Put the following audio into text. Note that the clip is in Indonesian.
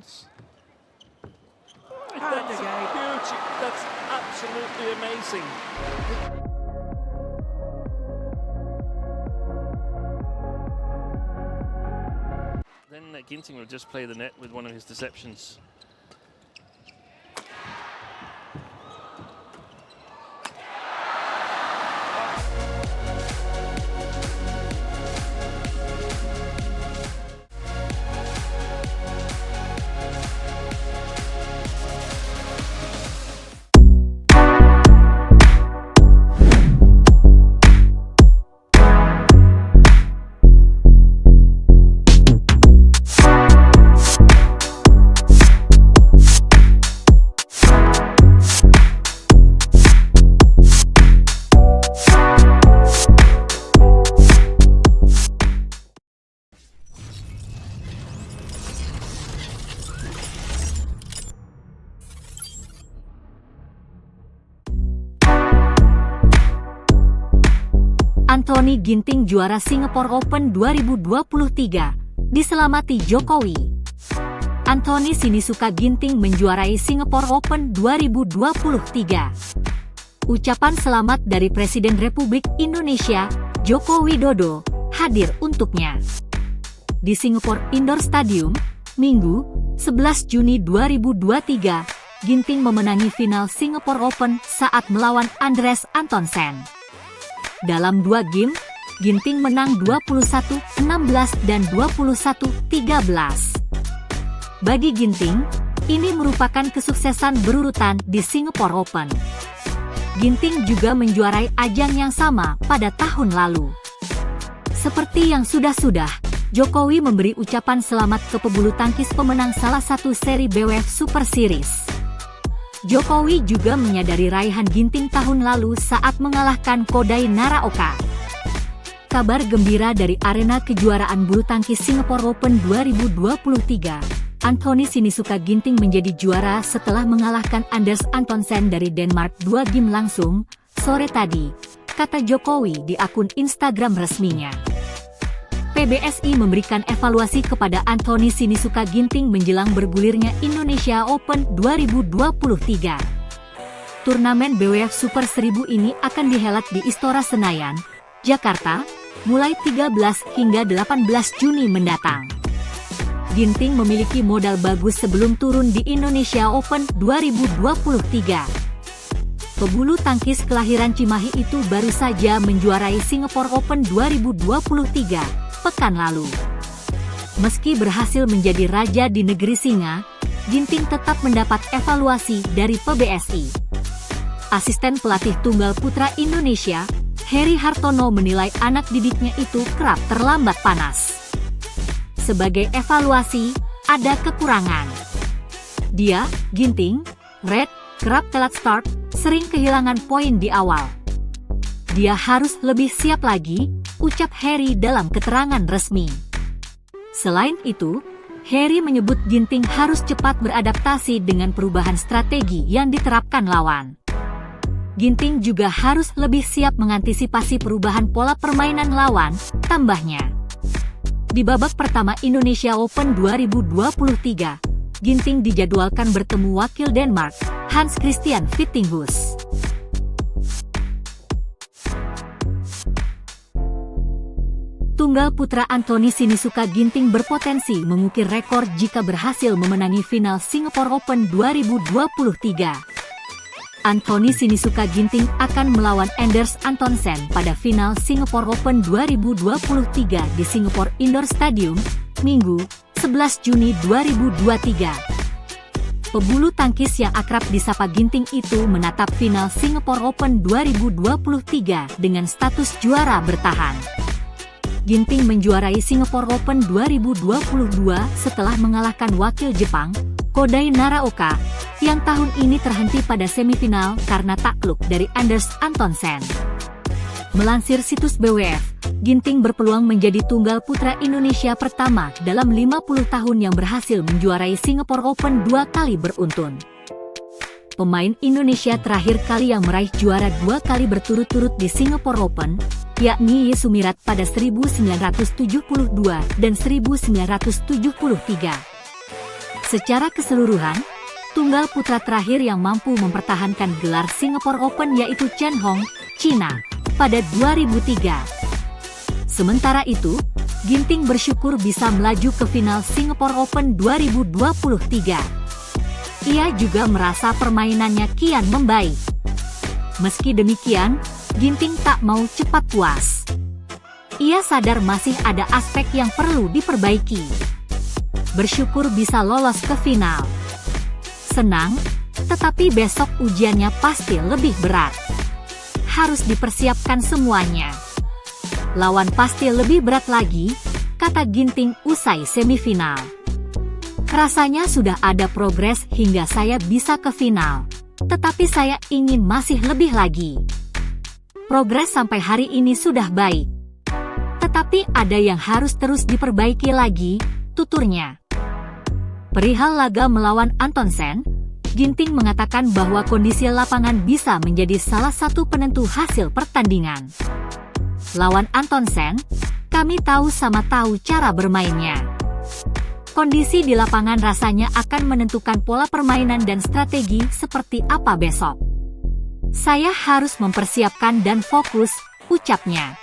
That's beauty. That's absolutely amazing. Then Ginting will just play the net with one of his deceptions. Anthony Ginting juara Singapore Open 2023, diselamati Jokowi. Anthony Sinisuka Ginting menjuarai Singapore Open 2023. Ucapan selamat dari Presiden Republik Indonesia, Joko Widodo, hadir untuknya. Di Singapore Indoor Stadium, Minggu, 11 Juni 2023, Ginting memenangi final Singapore Open saat melawan Andres Antonsen. Dalam dua game, Ginting menang 21-16 dan 21-13. Bagi Ginting, ini merupakan kesuksesan berurutan di Singapore Open. Ginting juga menjuarai ajang yang sama pada tahun lalu. Seperti yang sudah-sudah, Jokowi memberi ucapan selamat ke pebulu tangkis pemenang salah satu seri BWF Super Series. Jokowi juga menyadari raihan Ginting tahun lalu saat mengalahkan Kodai Naraoka. Kabar gembira dari arena kejuaraan bulu tangkis Singapore Open 2023, Anthony Sinisuka Ginting menjadi juara setelah mengalahkan Anders Antonsen dari Denmark 2 game langsung, sore tadi, kata Jokowi di akun Instagram resminya. PBSI memberikan evaluasi kepada Anthony Sinisuka Ginting menjelang bergulirnya Indonesia Open 2023. Turnamen BWF Super 1000 ini akan dihelat di Istora Senayan, Jakarta, mulai 13 hingga 18 Juni mendatang. Ginting memiliki modal bagus sebelum turun di Indonesia Open 2023. Pebulu tangkis kelahiran Cimahi itu baru saja menjuarai Singapore Open 2023. Pekan lalu. Meski berhasil menjadi raja di negeri singa, Ginting tetap mendapat evaluasi dari PBSI. Asisten pelatih tunggal putra Indonesia, Heri Hartono menilai anak didiknya itu kerap terlambat panas. Sebagai evaluasi, ada kekurangan. Dia, Ginting, kerap telat start, sering kehilangan poin di awal. Dia harus lebih siap lagi, ucap Heri dalam keterangan resmi. Selain itu, Heri menyebut Ginting harus cepat beradaptasi dengan perubahan strategi yang diterapkan lawan. Ginting juga harus lebih siap mengantisipasi perubahan pola permainan lawan, tambahnya. Di babak pertama Indonesia Open 2023, Ginting dijadwalkan bertemu wakil Denmark, Hans Christian Vittinghus. Tunggal putra Anthony Sinisuka Ginting berpotensi mengukir rekor jika berhasil memenangi final Singapore Open 2023. Anthony Sinisuka Ginting akan melawan Anders Antonsen pada final Singapore Open 2023 di Singapore Indoor Stadium, Minggu, 11 Juni 2023. Pebulu tangkis yang akrab disapa Ginting itu menatap final Singapore Open 2023 dengan status juara bertahan. Ginting menjuarai Singapore Open 2022 setelah mengalahkan wakil Jepang, Kodai Naraoka, yang tahun ini terhenti pada semifinal karena takluk dari Anders Antonsen. Melansir situs BWF, Ginting berpeluang menjadi tunggal putra Indonesia pertama dalam 50 tahun yang berhasil menjuarai Singapore Open 2 kali beruntun. Pemain Indonesia terakhir kali yang meraih juara 2 kali berturut-turut di Singapore Open, yakni Ye Sumirat pada 1972 dan 1973. Secara keseluruhan, tunggal putra terakhir yang mampu mempertahankan gelar Singapore Open yaitu Chen Hong, Cina, pada 2003. Sementara itu, Ginting bersyukur bisa melaju ke final Singapore Open 2023. Ia juga merasa permainannya kian membaik. Meski demikian, Ginting tak mau cepat puas. Ia sadar masih ada aspek yang perlu diperbaiki. Bersyukur bisa lolos ke final. Senang, tetapi besok ujiannya pasti lebih berat. Harus dipersiapkan semuanya. Lawan pasti lebih berat lagi, kata Ginting usai semifinal. Rasanya sudah ada progres hingga saya bisa ke final, tetapi saya ingin masih lebih lagi. Progres sampai hari ini sudah baik, tetapi ada yang harus terus diperbaiki lagi, tuturnya. Perihal laga melawan Antonsen, Ginting mengatakan bahwa kondisi lapangan bisa menjadi salah satu penentu hasil pertandingan. Lawan Antonsen, kami tahu cara bermainnya. Kondisi di lapangan rasanya akan menentukan pola permainan dan strategi seperti apa besok. Saya harus mempersiapkan dan fokus, ucapnya.